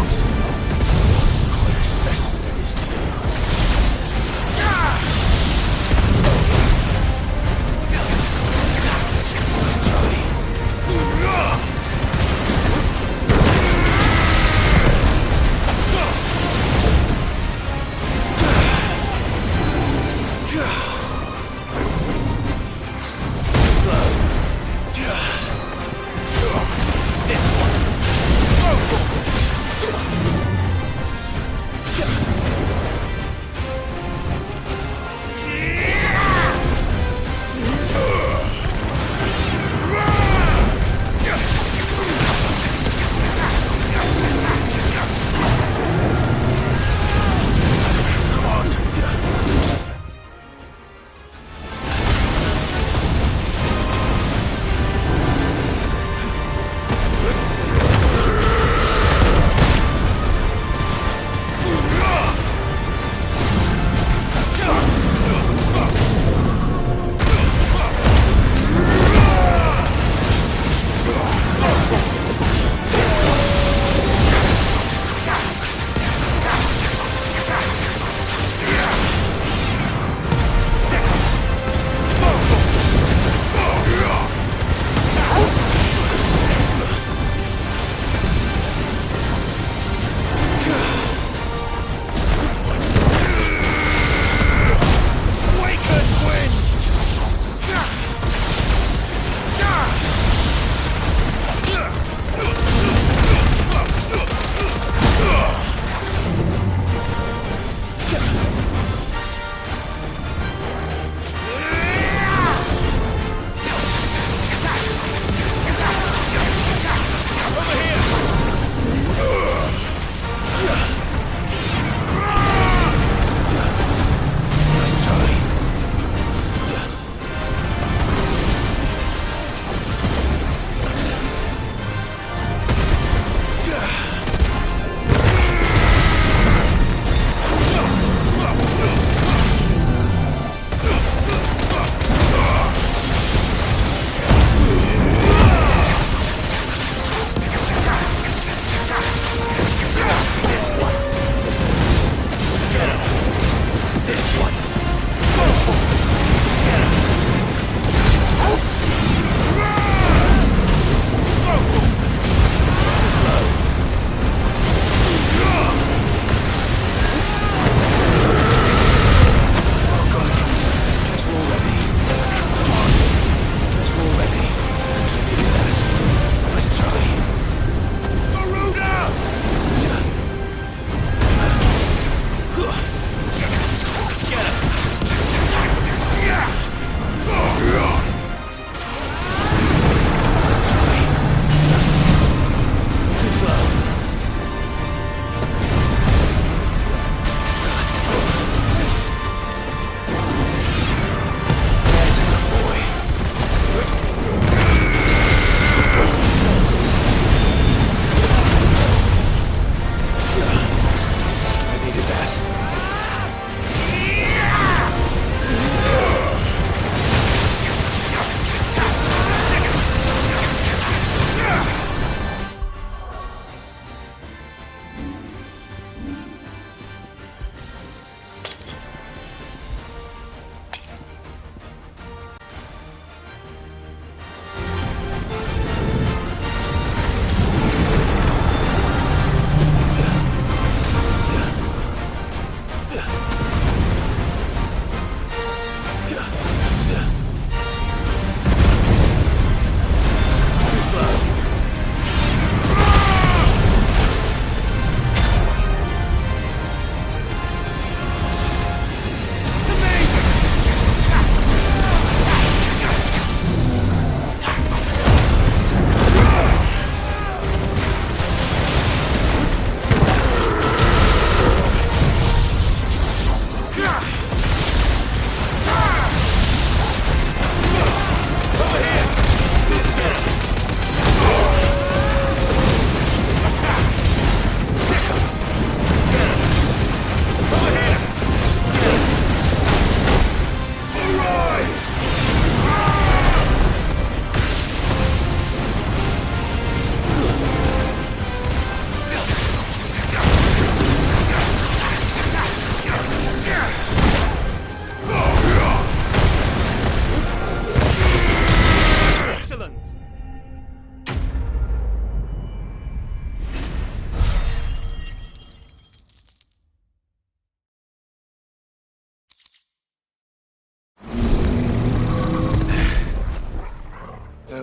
dogs. Quite a specimen that is too.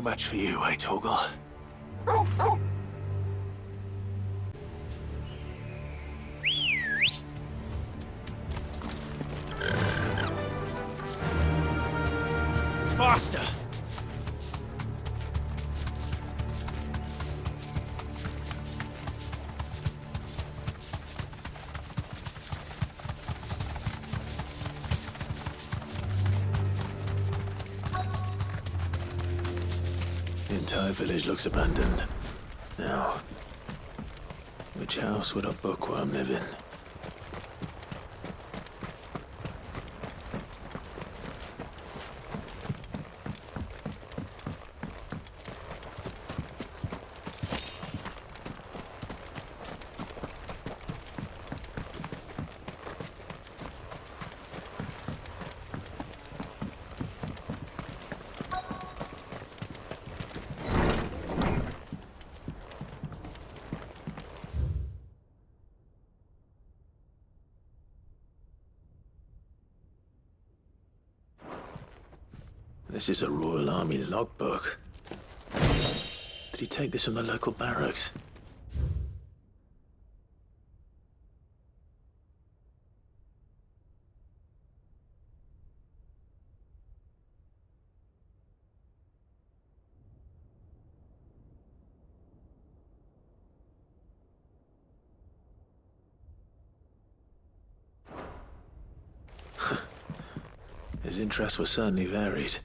no match for you, eh, Toggle? Faster! The entire village looks abandoned. Now, which house would a bookworm live in? This is a Royal Army logbook. Did he take this from the local barracks? His interests were certainly varied.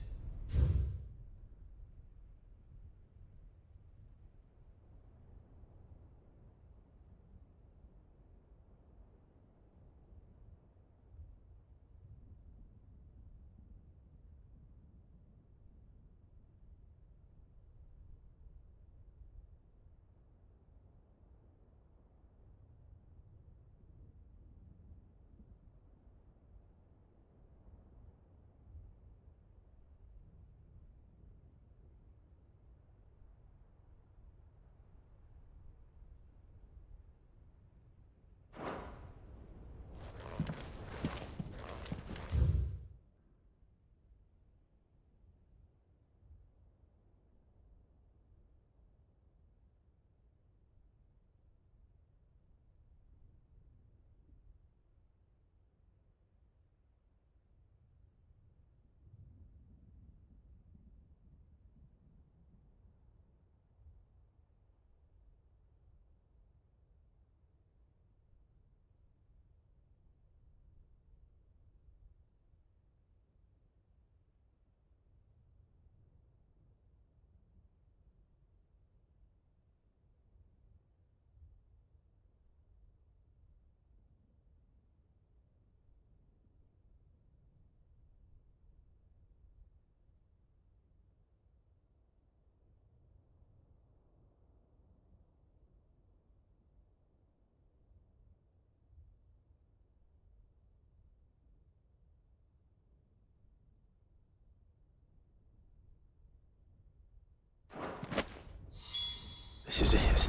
This is it.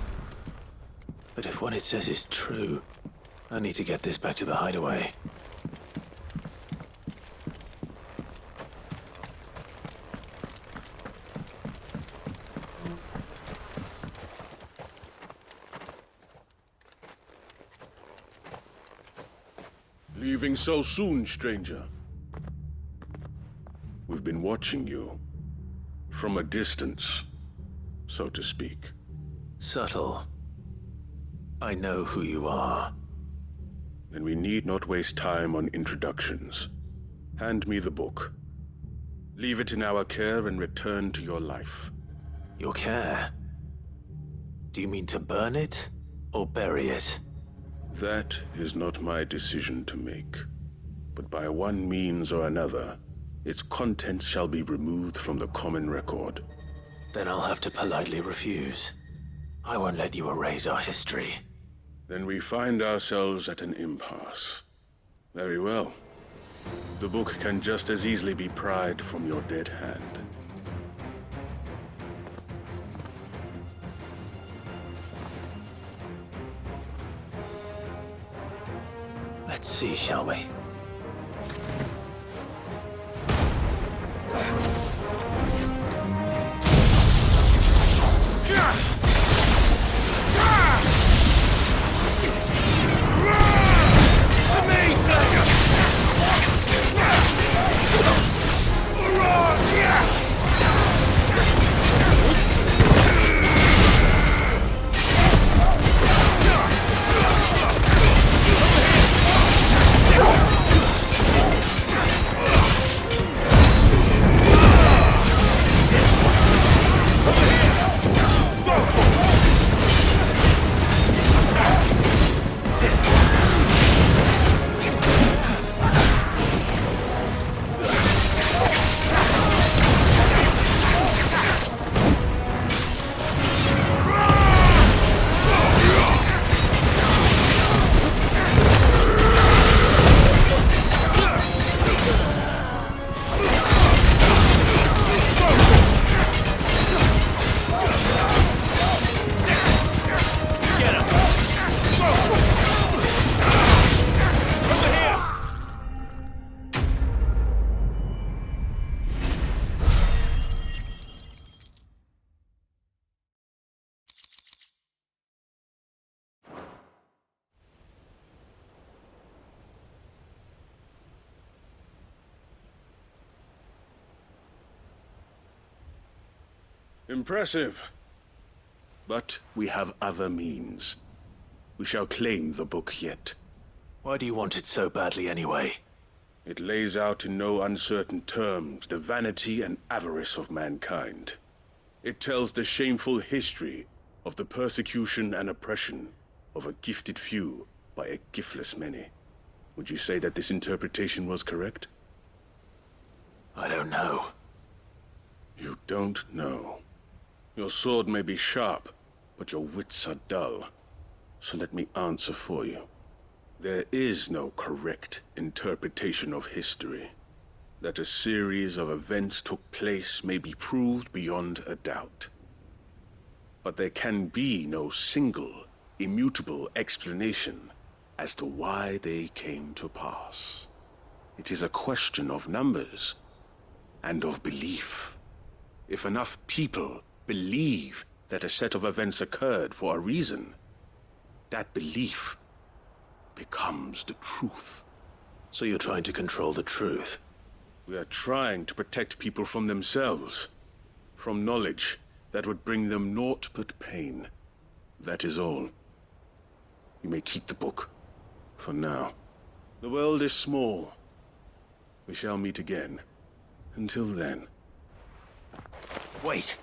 But if what it says is true, I need to get this back to the hideaway. Leaving so soon, stranger? We've been watching you. From a distance, so to speak. Subtle. I know who you are. Then we need not waste time on introductions. Hand me the book. Leave it in our care and return to your life. Your care? Do you mean to burn it or bury it? That is not my decision to make. But by one means or another, its contents shall be removed from the common record. Then I'll have to politely refuse. I won't let you erase our history. Then we find ourselves at an impasse. Very well. The book can just as easily be pried from your dead hand. Let's see, shall we? Impressive. But we have other means. We shall claim the book yet. Why do you want it so badly anyway? It lays out in no uncertain terms the vanity and avarice of mankind. It tells the shameful history of the persecution and oppression of a gifted few by a giftless many. Would you say that this interpretation was correct? I don't know. You don't know. Your sword may be sharp, but your wits are dull. So let me answer for you. There is no correct interpretation of history. That a series of events took place may be proved beyond a doubt. But there can be no single, immutable explanation as to why they came to pass. It is a question of numbers and of belief. If enough people believe that a set of events occurred for a reason, that belief becomes the truth. So you're trying to control the truth? We are trying to protect people from themselves, from knowledge that would bring them naught but pain. That is all. You may keep the book, for now. The world is small. We shall meet again. Until then. Wait!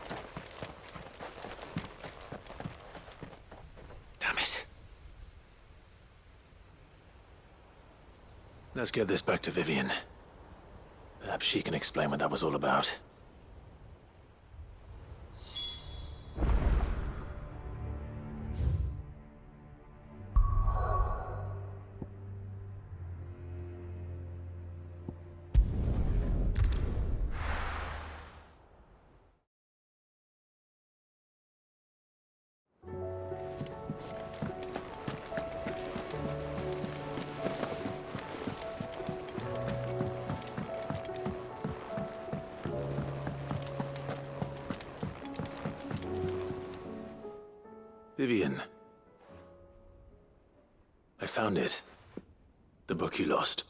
Damn it. Let's get this back to Vivian. Perhaps she can explain what that was all about. Vivian. I found it. The book you lost.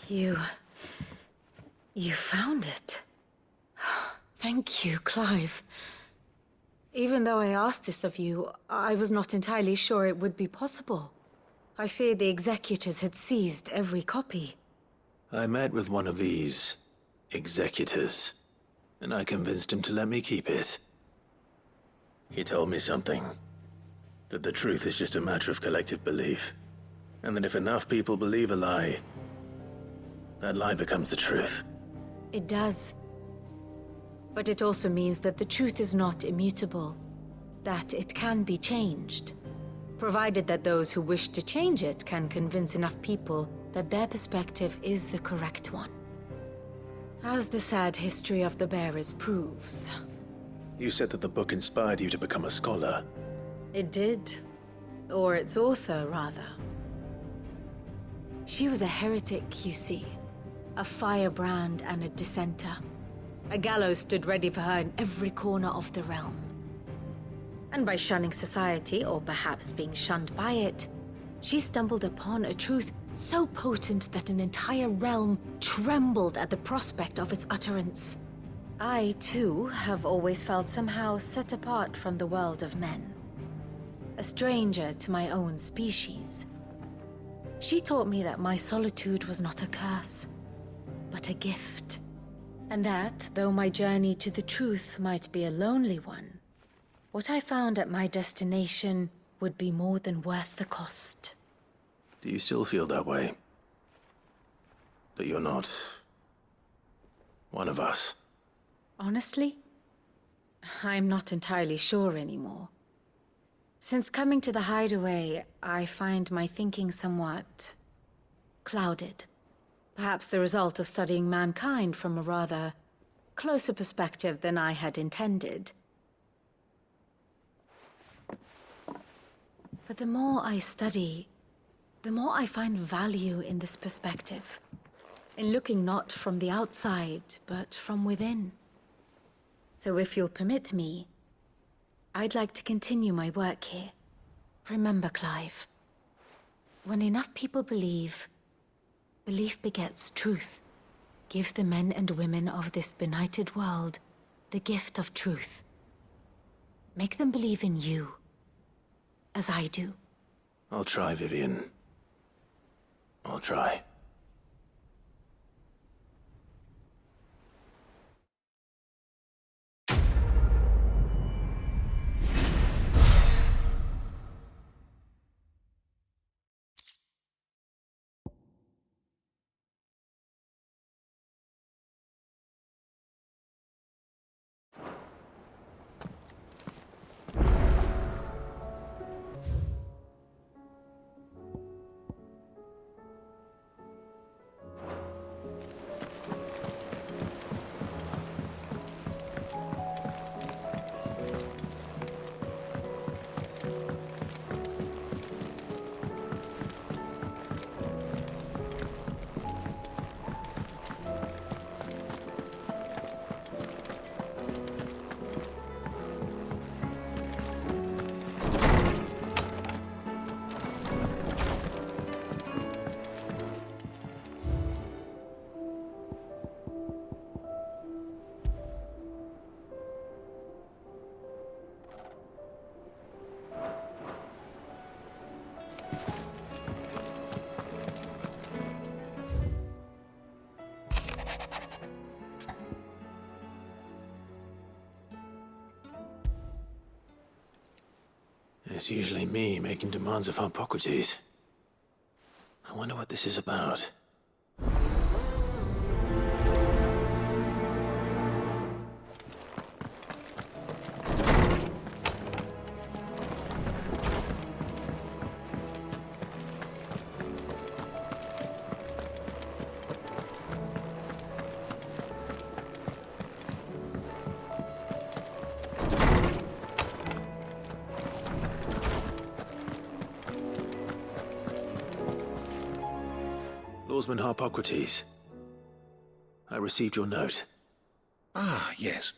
You found it. Thank you, Clive. Even though I asked this of you, I was not entirely sure it would be possible. I feared the executors had seized every copy. I met with one of these executors, and I convinced him to let me keep it. He told me something. That the truth is just a matter of collective belief. And that if enough people believe a lie, that lie becomes the truth. It does. But it also means that the truth is not immutable. That it can be changed. Provided that those who wish to change it can convince enough people that their perspective is the correct one. As the sad history of the bearers proves. You said that the book inspired you to become a scholar. It did. Or its author, rather. She was a heretic, you see. A firebrand and a dissenter. A gallows stood ready for her in every corner of the realm. And by shunning society, or perhaps being shunned by it, she stumbled upon a truth so potent that an entire realm trembled at the prospect of its utterance. I, too, have always felt somehow set apart from the world of men. A stranger to my own species. She taught me that my solitude was not a curse, but a gift. And that, though my journey to the truth might be a lonely one, what I found at my destination would be more than worth the cost. Do you still feel that way? That you're not one of us? Honestly, I'm not entirely sure anymore. Since coming to the hideaway, I find my thinking somewhat clouded. Perhaps the result of studying mankind from a rather closer perspective than I had intended. But the more I study, the more I find value in this perspective. In looking not from the outside, but from within. So if you'll permit me, I'd like to continue my work here. Remember, Clive, When enough people believe, belief begets truth. Give the men and women of this benighted world the gift of truth. Make them believe in you, as I do. I'll try, Vivian. I'll try. It's usually me making demands of Hippocrates. I wonder what this is about. Lawsman Hippocrates. I received your note. Ah, yes.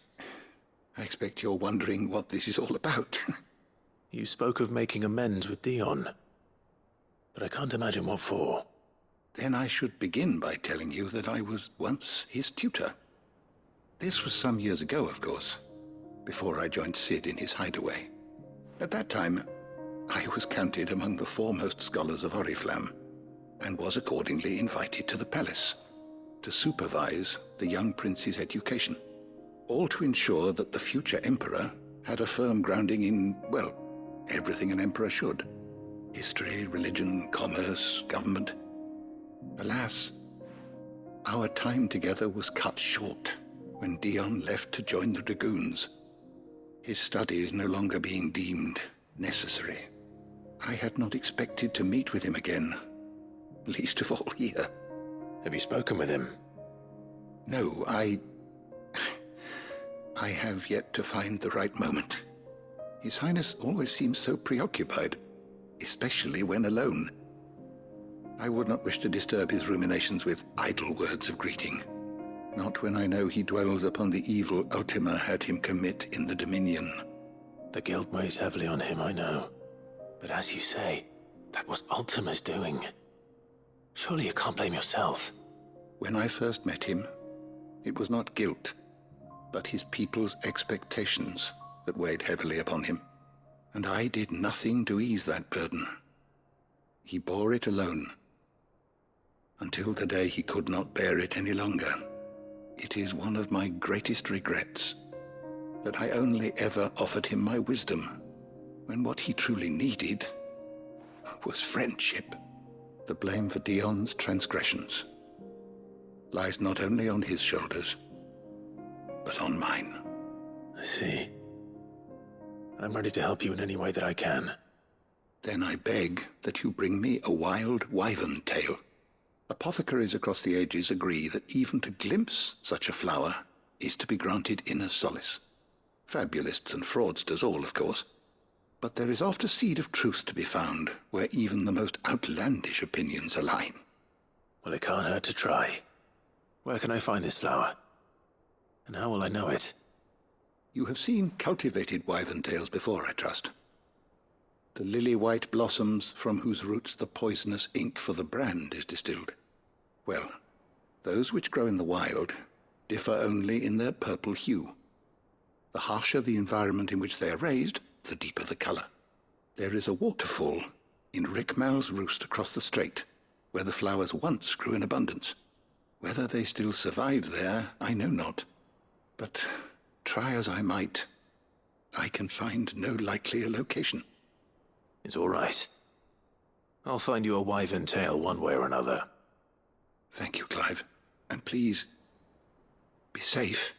I expect you're wondering what this is all about. You spoke of making amends with Dion, but I can't imagine what for. Then I should begin by telling you that I was once his tutor. This was some years ago, of course, before I joined Sid in his hideaway. At that time, I was counted among the foremost scholars of Oriflamme, and was accordingly invited to the palace to supervise the young prince's education, all to ensure that the future emperor had a firm grounding in, well, everything an emperor should. History, religion, commerce, government. Alas, our time together was cut short when Dion left to join the Dragoons, his studies no longer being deemed necessary. I had not expected to meet with him again, least of all here. Have you spoken with him? No, I have yet to find the right moment. His Highness always seems so preoccupied, especially when alone. I would not wish to disturb his ruminations with idle words of greeting, not when I know he dwells upon the evil Ultima had him commit in the Dominion. The guilt weighs heavily on him, I know. But as you say, that was Ultima's doing. Surely you can't blame yourself. When I first met him, it was not guilt, but his people's expectations that weighed heavily upon him. And I did nothing to ease that burden. He bore it alone, until the day he could not bear it any longer. It is one of my greatest regrets that I only ever offered him my wisdom, when what he truly needed was friendship. The blame for Dion's transgressions lies not only on his shoulders, but on mine. I see. I'm ready to help you in any way that I can. Then I beg that you bring me a wild wyvern tail. Apothecaries across the ages agree that even to glimpse such a flower is to be granted inner solace. Fabulists and fraudsters all, of course. But there is oft a seed of truth to be found where even the most outlandish opinions align. Well, it can't hurt to try. Where can I find this flower? And how will I know it? You have seen cultivated wyvern tails before, I trust. the lily-white blossoms from whose roots the poisonous ink for the brand is distilled. Well, those which grow in the wild differ only in their purple hue. The harsher the environment in which they are raised, the deeper the color. There is a waterfall in Rickmal's roost across the strait, where the flowers once grew in abundance. Whether they still survive there, I know not. But try as I might, I can find no likelier location. It's all right. I'll find you a wyvern tail one way or another. Thank you, Clive. And please, be safe.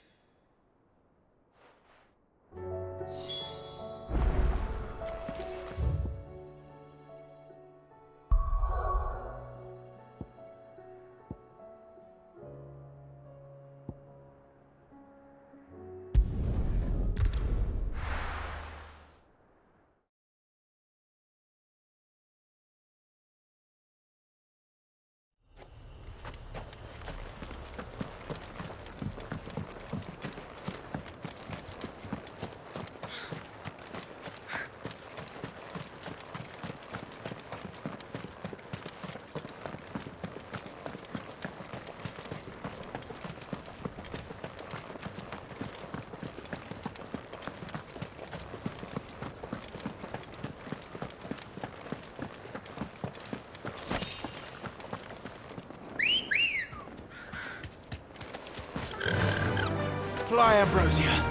Fly, Ambrosia.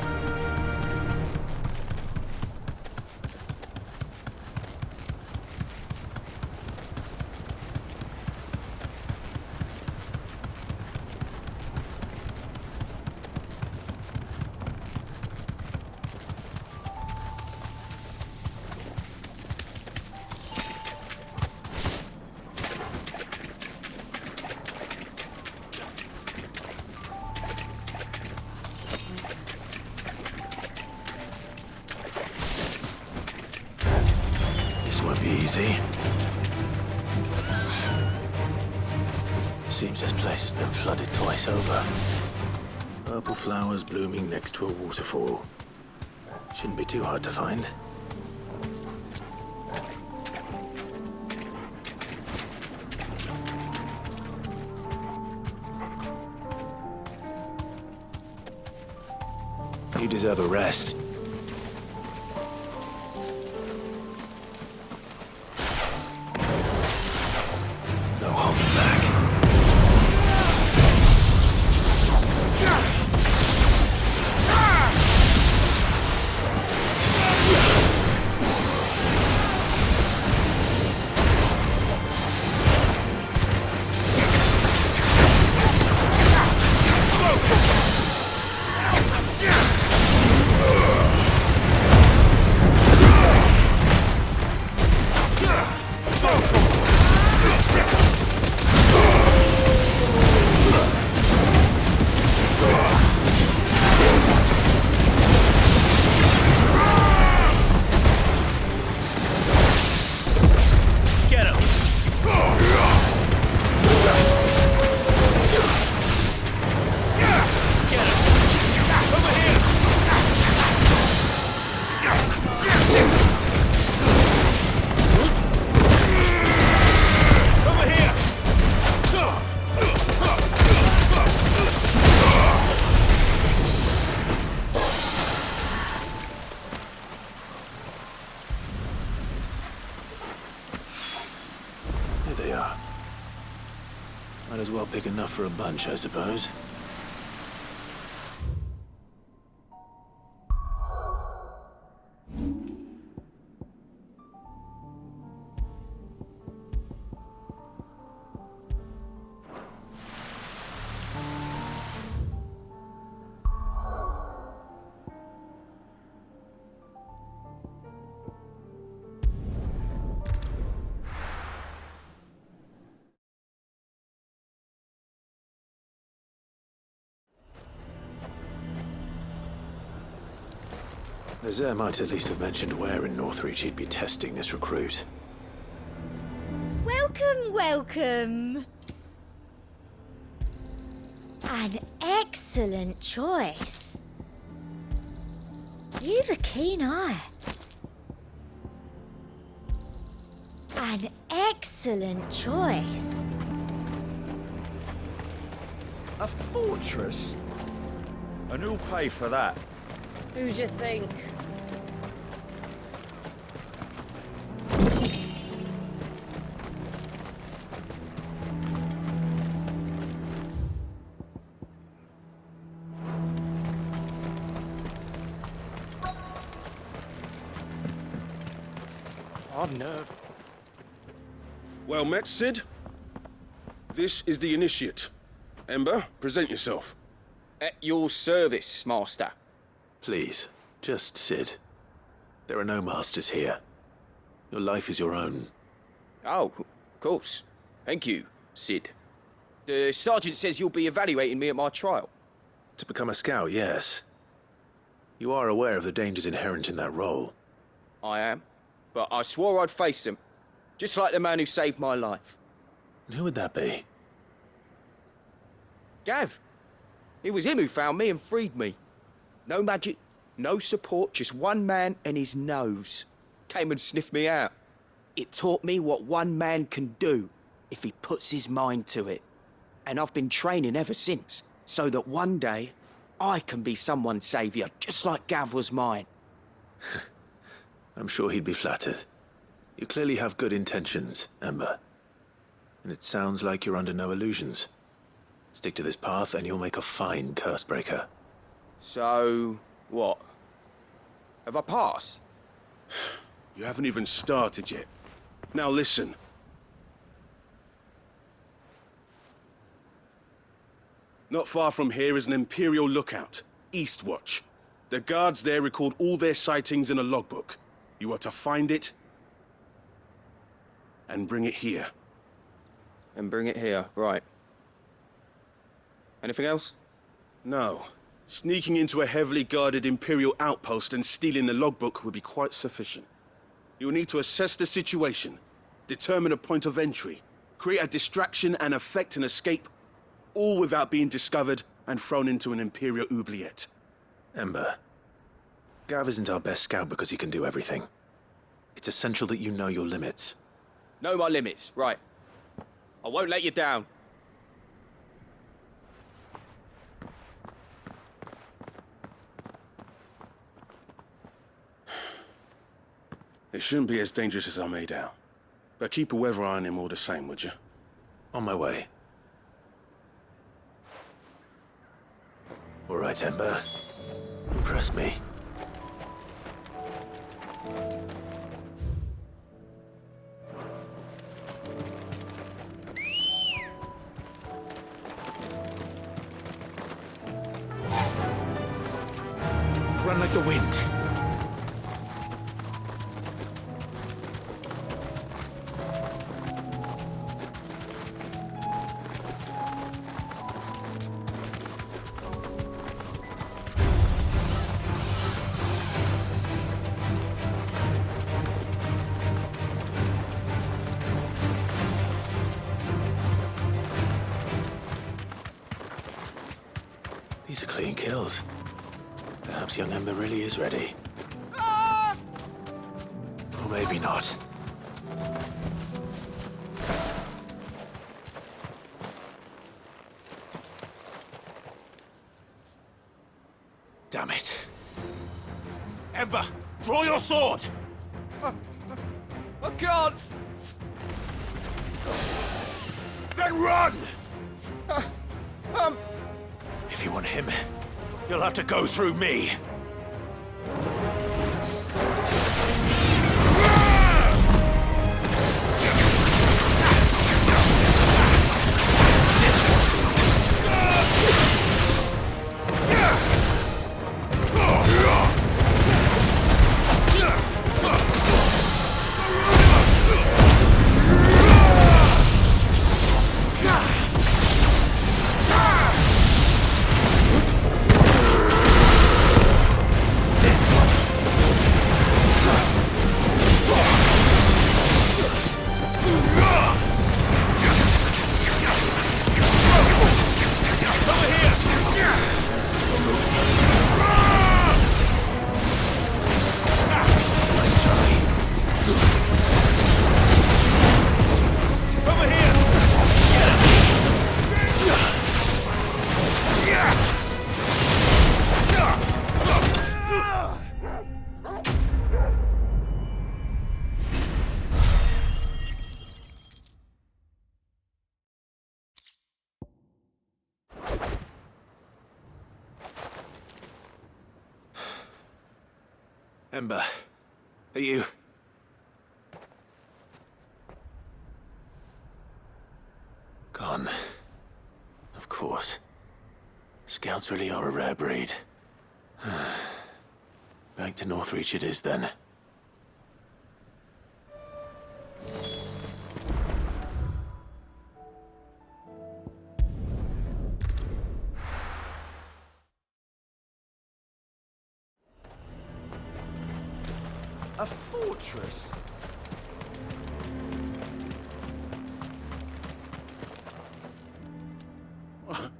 This won't be easy. Seems this place has been flooded twice over. Purple flowers blooming next to a waterfall. Shouldn't be too hard to find. You deserve a rest. No holding back. Here they are. Might as well pick enough for a bunch, I suppose. Nazaire might at least have mentioned where in Northreach he'd be testing this recruit. Welcome, welcome. An excellent choice. You've a keen eye. An excellent choice. A fortress? And who'll pay for that? Who do you think? I'm nervous. Well met, Sid. This is the Initiate. Ember, present yourself. At your service, Master. Please, just Sid. There are no masters here. Your life is your own. Oh, of course. Thank you, Sid. The Sergeant says you'll be evaluating me at my trial. To become a scout, yes. You are aware of the dangers inherent in that role. I am. But I swore I'd face them. Just like the man who saved my life. And who would that be? Gav. It was him who found me and freed me. No magic, no support, just one man and his nose. Came and sniffed me out. It taught me what one man can do if he puts his mind to it. And I've been training ever since, so that one day I can be someone's saviour, just like Gav was mine. I'm sure he'd be flattered. You clearly have good intentions, Ember. And it sounds like you're under no illusions. Stick to this path and you'll make a fine Cursebreaker. So, what? Have I passed? You haven't even started yet. Now listen. Not far from here is an Imperial lookout, Eastwatch. The guards there record all their sightings in a logbook. You are to find it and bring it here. And bring it here, right. Anything else? No. Sneaking into a heavily guarded Imperial outpost and stealing the logbook would be quite sufficient. You'll need to assess the situation, determine a point of entry, create a distraction and effect an escape, all without being discovered and thrown into an Imperial oubliette. Ember, Gav isn't our best scout because he can do everything. It's essential that you know your limits. Know my limits, right. I won't let you down. It shouldn't be as dangerous as I made out. But keep a weather eye on him all the same, would you? On my way. All right, Ember. Impress me. Run like the wind. These are clean kills. Perhaps young Ember really is ready. Or maybe not. Damn it. Ember, draw your sword! I can't! Then run! If you want him, you'll have to go through me. Ember, are you... Gone. Of course. Scouts really are a rare breed. Back to Northreach it is then. A fortress?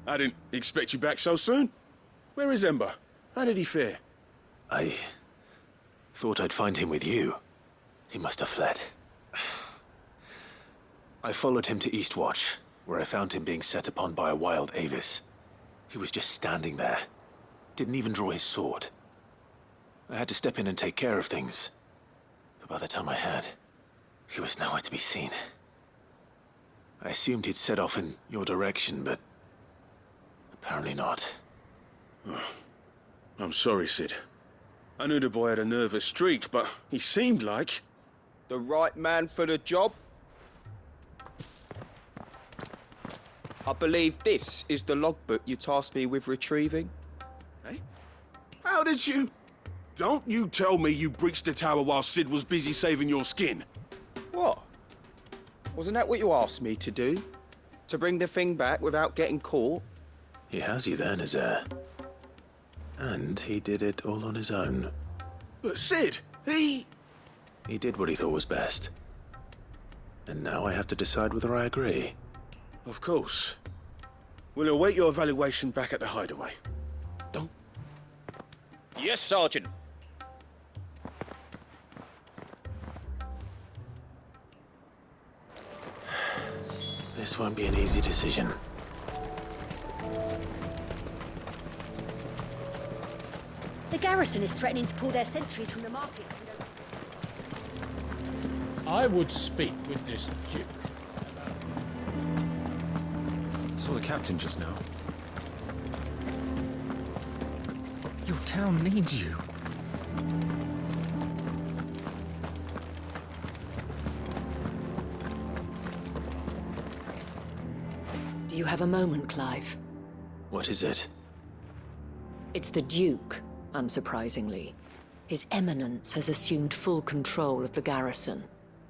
I didn't expect you back so soon. Where is Ember? How did he fare? I thought I'd find him with you. He must have fled. I followed him to Eastwatch, where I found him being set upon by a wild Avis. He was just standing there. Didn't even draw his sword. I had to step in and take care of things. But by the time I had, he was nowhere to be seen. I assumed he'd set off in your direction, but apparently not. I'm sorry, Sid. I knew the boy had a nervous streak, but he seemed like... The right man for the job? I believe this is the logbook you tasked me with retrieving. Hey? How did you... Don't you tell me you breached the tower while Sid was busy saving your skin. What? Wasn't that what you asked me to do? To bring the thing back without getting caught? He has you there, Nazaire. And he did it all on his own. But Sid, he did what he thought was best. And now I have to decide whether I agree. Of course. We'll await your evaluation back at the hideaway. Don't... Yes, Sergeant. This won't be an easy decision. The garrison is threatening to pull their sentries from the markets. I would speak with this Duke. Saw the captain just now. Your town needs you. Do you have a moment, Clive? What is it? It's the Duke, unsurprisingly. His Eminence has assumed full control of the garrison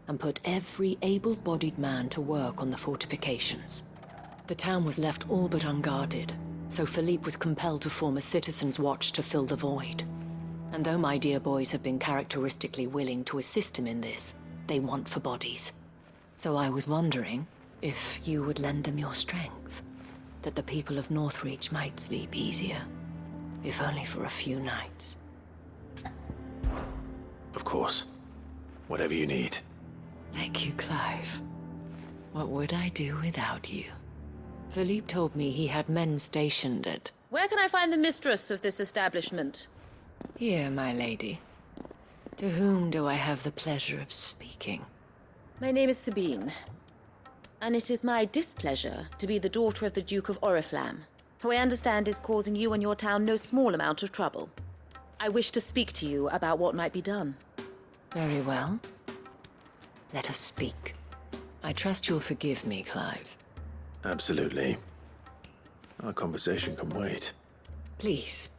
and put every able-bodied man to work on the fortifications. The town was left all but unguarded, so Philippe was compelled to form a citizens' watch to fill the void. And though my dear boys have been characteristically willing to assist him in this, they want for bodies. So I was wondering if you would lend them your strength, that the people of Northreach might sleep easier, if only for a few nights. Of course. Whatever you need. Thank you, Clive. What would I do without you? Philippe told me he had men stationed at... Where can I find the mistress of this establishment? Here, my lady. To whom do I have the pleasure of speaking? My name is Sabine, and it is my displeasure to be the daughter of the Duke of Oriflamme, who I understand is causing you and your town no small amount of trouble. I wish to speak to you about what might be done. Very well. Let us speak. I trust you'll forgive me, Clive. Absolutely. Our conversation can wait. Please,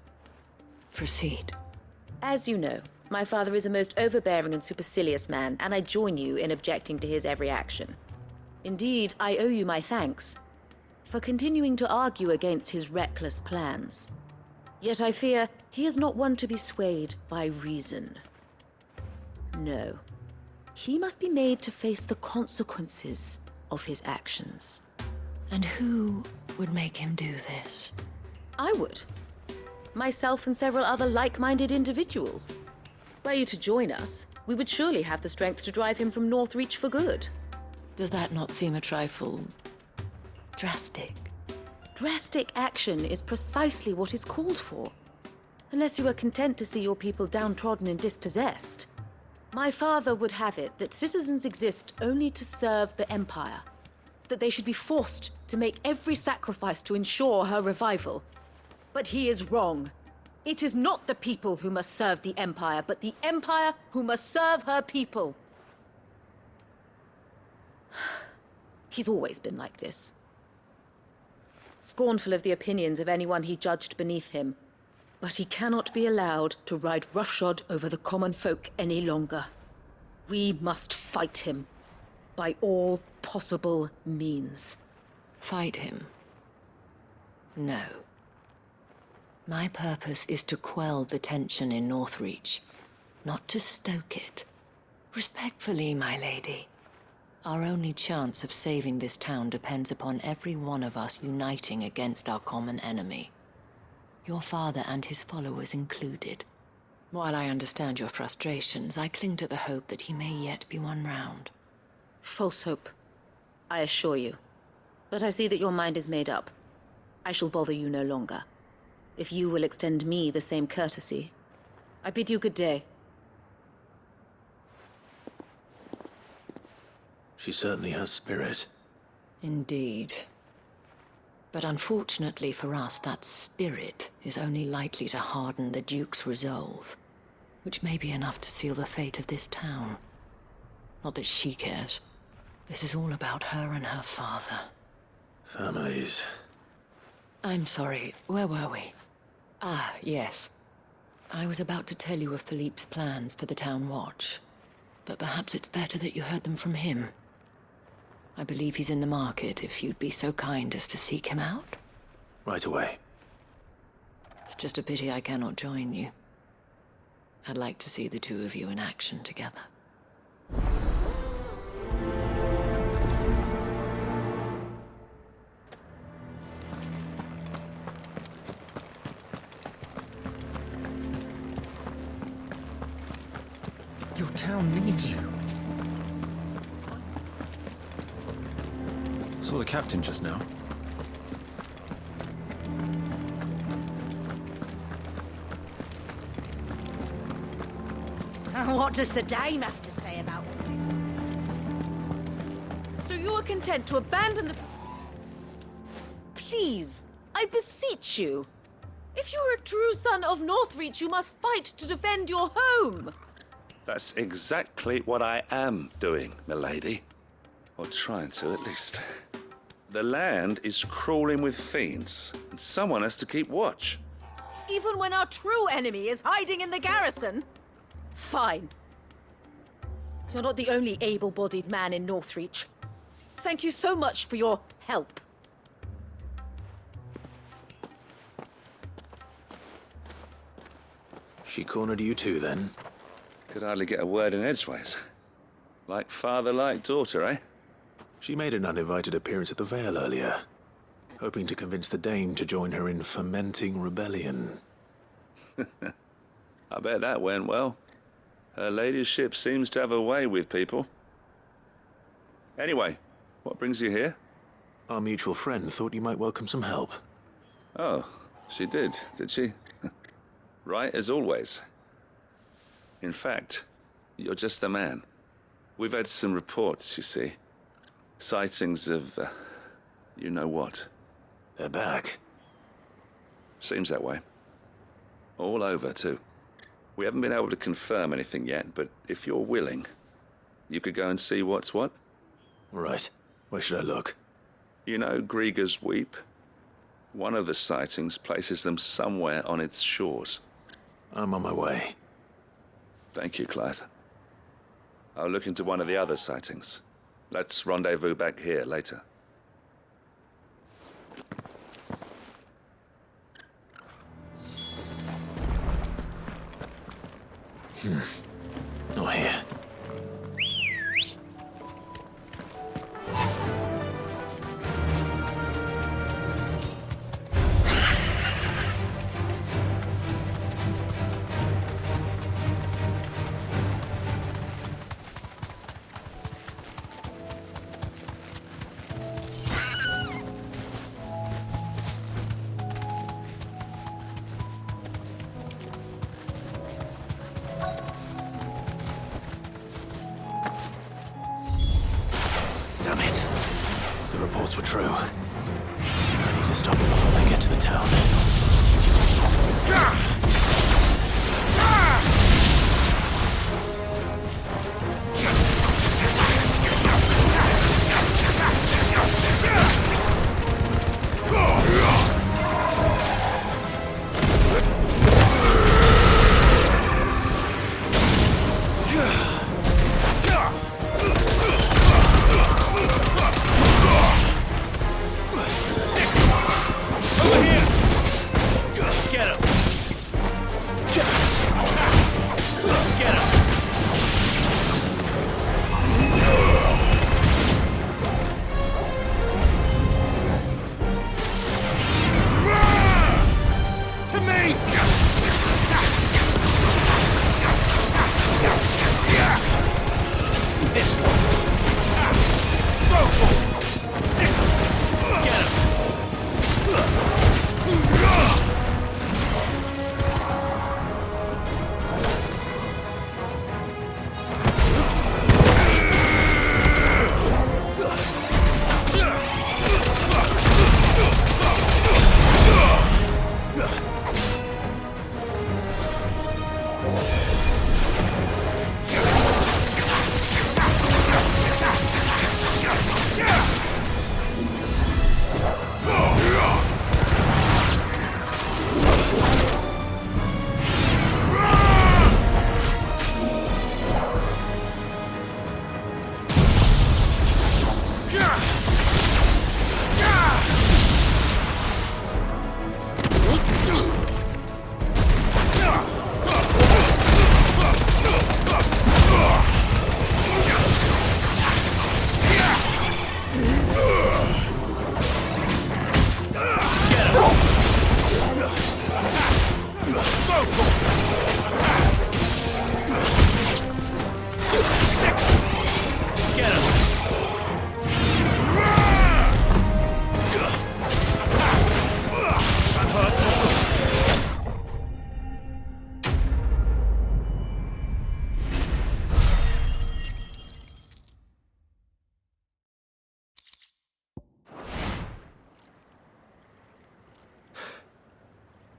proceed. As you know, my father is a most overbearing and supercilious man, and I join you in objecting to his every action. Indeed, I owe you my thanks for continuing to argue against his reckless plans. Yet I fear he is not one to be swayed by reason. No. He must be made to face the consequences of his actions. And who would make him do this? I would. Myself and several other like-minded individuals. Were you to join us, we would surely have the strength to drive him from Northreach for good. Does that not seem a trifle... drastic? Drastic action is precisely what is called for. Unless you are content to see your people downtrodden and dispossessed. My father would have it that citizens exist only to serve the Empire. That they should be forced to make every sacrifice to ensure her revival. But he is wrong. It is not the people who must serve the Empire, but the Empire who must serve her people. He's always been like this. Scornful of the opinions of anyone he judged beneath him. But he cannot be allowed to ride roughshod over the common folk any longer. We must fight him by all possible means. Fight him? No. My purpose is to quell the tension in Northreach, not to stoke it. Respectfully, my lady. Our only chance of saving this town depends upon every one of us uniting against our common enemy. Your father and his followers included. While I understand your frustrations, I cling to the hope that he may yet be won round. False hope, I assure you. But I see that your mind is made up. I shall bother you no longer. If you will extend me the same courtesy, I bid you good day. She certainly has spirit. Indeed. But unfortunately for us, that spirit is only likely to harden the Duke's resolve, which may be enough to seal the fate of this town. Not that she cares. This is all about her and her father. Families. I'm sorry, where were we? Ah, yes. I was about to tell you of Philippe's plans for the town watch, but perhaps it's better that you heard them from him. I believe he's in the market, if you'd be so kind as to seek him out. Right away. It's just a pity I cannot join you. I'd like to see the two of you in action together. Your town needs you. Saw the captain just now. What does the dame have to say about all this? So you are content to abandon the... Please, I beseech you. If you are a true son of Northreach, you must fight to defend your home. That's exactly what I am doing, milady. Or trying to, at least. The land is crawling with fiends, and someone has to keep watch. Even when our true enemy is hiding in the garrison? Fine. You're not the only able-bodied man in Northreach. Thank you so much for your help. She cornered you too, then? Could hardly get a word in edgeways. Like father, like daughter, eh? She made an uninvited appearance at the Vale earlier, hoping to convince the Dane to join her in fomenting rebellion. I bet that went well. Her ladyship seems to have a way with people. Anyway, what brings you here? Our mutual friend thought you might welcome some help. Oh, she did she? Right as always. In fact, you're just the man. We've had some reports, you see. Sightings of, you know what. They're back. Seems that way. All over, too. We haven't been able to confirm anything yet, but if you're willing, you could go and see what's what. Right. Where should I look? You know Grieger's Weep? One of the sightings places them somewhere on its shores. I'm on my way. Thank you, Clive. I'll look into one of the other sightings. Let's rendezvous back here later. Not here. Damn it. The reports were true. I need to stop them before they get to the town.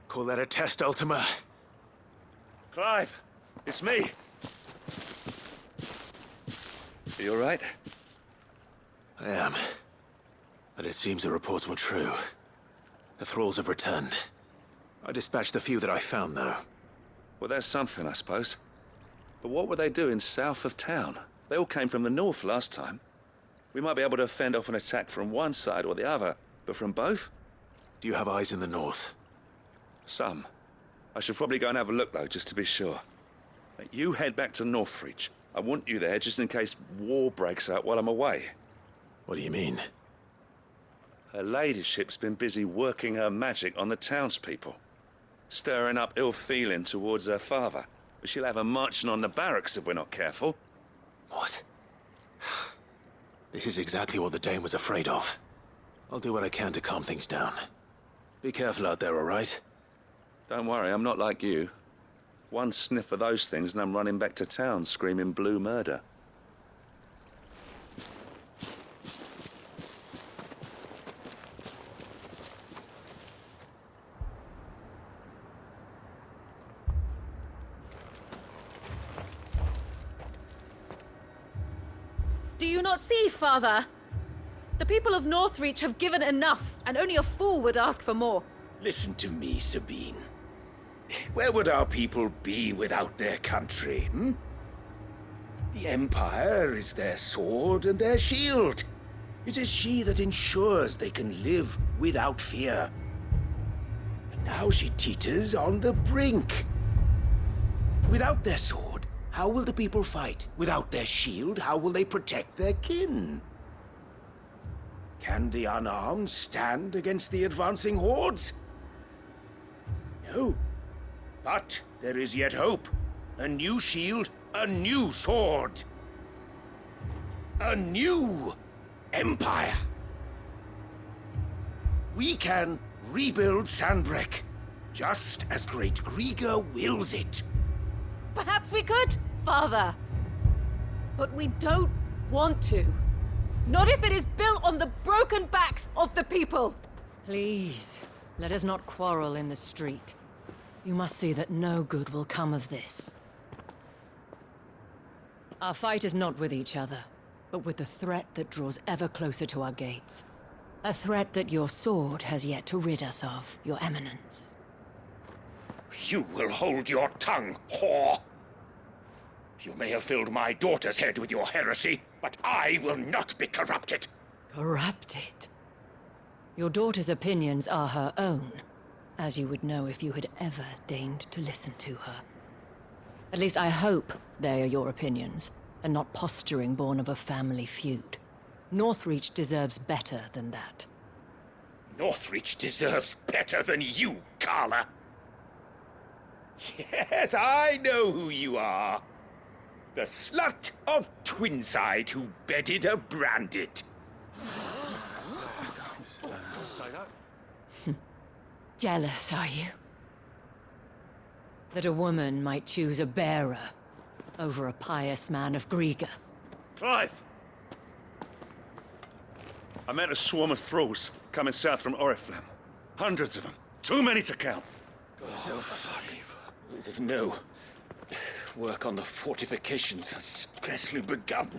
Call that a test, Ultima? Clive, it's me. Are you all right? I am. But it seems the reports were true. The thralls have returned. I dispatched the few that I found, though. Well, that's something, I suppose. But what were they doing south of town? They all came from the north last time. We might be able to fend off an attack from one side or the other, but from both? Do you have eyes in the north? Some. I should probably go and have a look, though, just to be sure. You head back to Northreach. I want you there just in case war breaks out while I'm away. What do you mean? Her ladyship's been busy working her magic on the townspeople, stirring up ill feeling towards her father. But she'll have her marching on the barracks if we're not careful. What? This is exactly what the Dane was afraid of. I'll do what I can to calm things down. Be careful out there, all right? Don't worry, I'm not like you. One sniff of those things and I'm running back to town screaming blue murder. Do you not see, Father? The people of Northreach have given enough, and only a fool would ask for more. Listen to me, Sabine. Where would our people be without their country, hmm? The Empire is their sword and their shield. It is she that ensures they can live without fear. And now she teeters on the brink. Without their sword, how will the people fight? Without their shield, how will they protect their kin? Can the unarmed stand against the advancing hordes? No. But there is yet hope. A new shield, a new sword. A new empire. We can rebuild Sandbreck, just as Great Grieger wills it. Perhaps we could, Father. But we don't want to. Not if it is built on the broken backs of the people. Please, let us not quarrel in the street. You must see that no good will come of this. Our fight is not with each other, but with the threat that draws ever closer to our gates. A threat that your sword has yet to rid us of, Your Eminence. You will hold your tongue, whore! You may have filled my daughter's head with your heresy, but I will not be corrupted. Corrupted? Your daughter's opinions are her own, as you would know if you had ever deigned to listen to her. At least I hope they are your opinions, and not posturing born of a family feud. Northreach deserves better than that. Northreach deserves better than you, Carla. Yes, I know who you are. The slut of Twinside who bedded a Branded. Jealous, are you? That a woman might choose a bearer over a pious man of Griega. Clive! I met a swarm of thralls coming south from Oriflamme. Hundreds of them. Too many to count. Oh, fuck. No. Work on the fortifications has scarcely begun.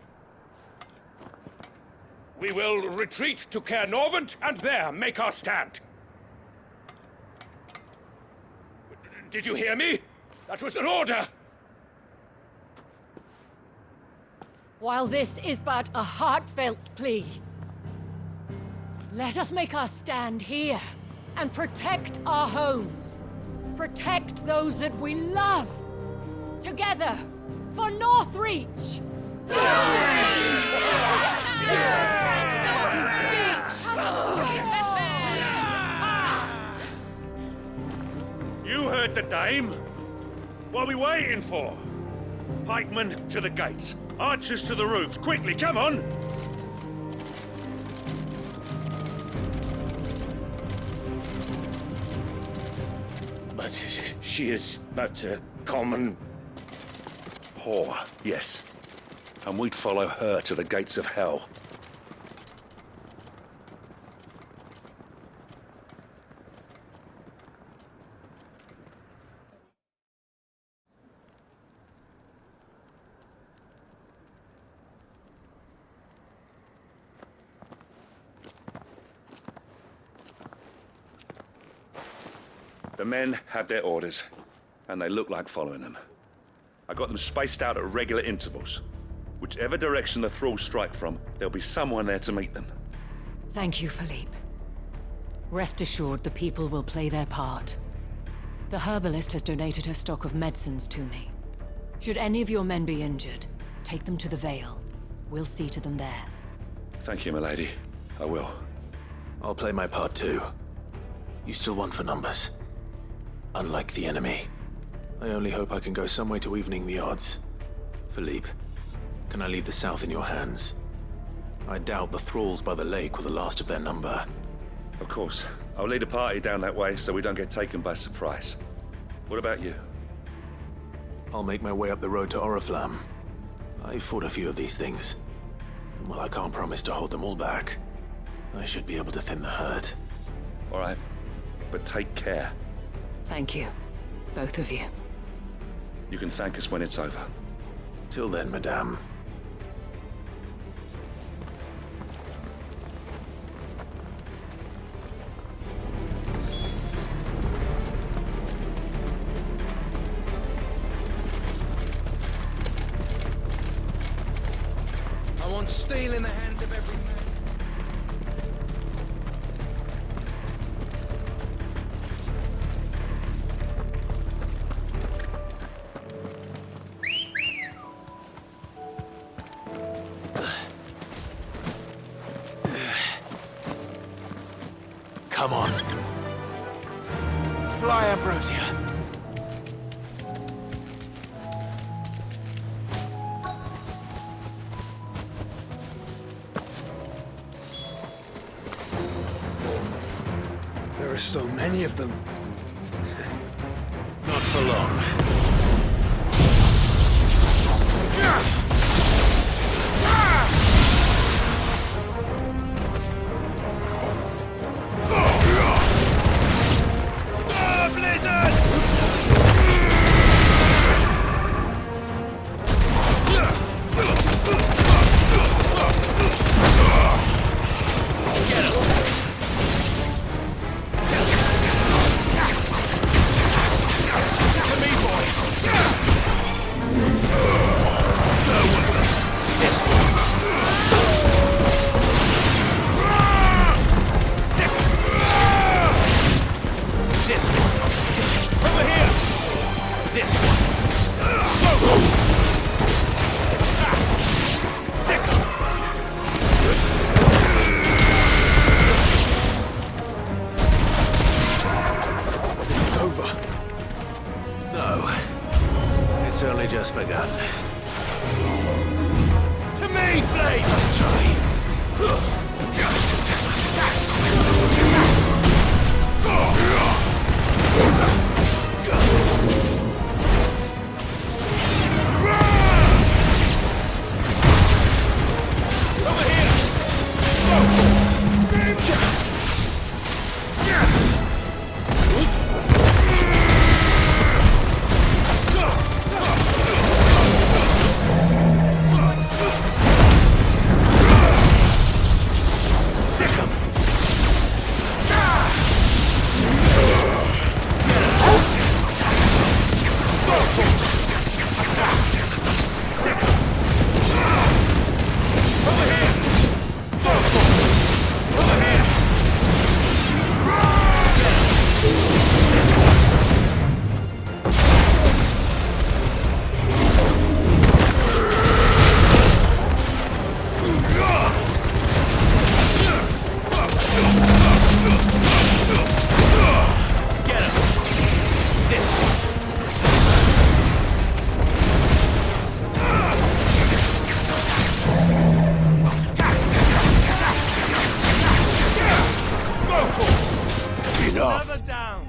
We will retreat to Caer Norvent and there make our stand. Did you hear me? That was an order! While this is but a heartfelt plea, let us make our stand here and protect our homes. Protect those that we love. Together, for Northreach! You heard the dame. What are we waiting for? Pikemen to the gates. Archers to the roofs. Quickly, come on! But she is but a common... whore, yes. And we'd follow her to the gates of hell. The men have their orders, and they look like following them. I got them spaced out at regular intervals. Whichever direction the thralls strike from, there'll be someone there to meet them. Thank you, Philippe. Rest assured the people will play their part. The herbalist has donated her stock of medicines to me. Should any of your men be injured, take them to the Vale. We'll see to them there. Thank you, milady. I will. I'll play my part too. You still want for numbers. Unlike the enemy. I only hope I can go some way to evening the odds. Philippe, can I leave the south in your hands? I doubt the thralls by the lake were the last of their number. Of course. I'll lead a party down that way so we don't get taken by surprise. What about you? I'll make my way up the road to Oriflamme. I've fought a few of these things. And while I can't promise to hold them all back, I should be able to thin the herd. All right. But take care. Thank you. Both of you. You can thank us when it's over. Till then, madame. I want steel in the hands of every man. Come on. Fly, Ambrosia. There are so many of them. Not for long. Blizzard! just begun. To me, Flame! Let's try. Another down!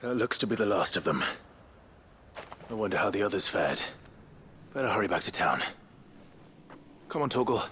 That looks to be the last of them. I wonder how the others fared. Better hurry back to town. Come on, Torgal.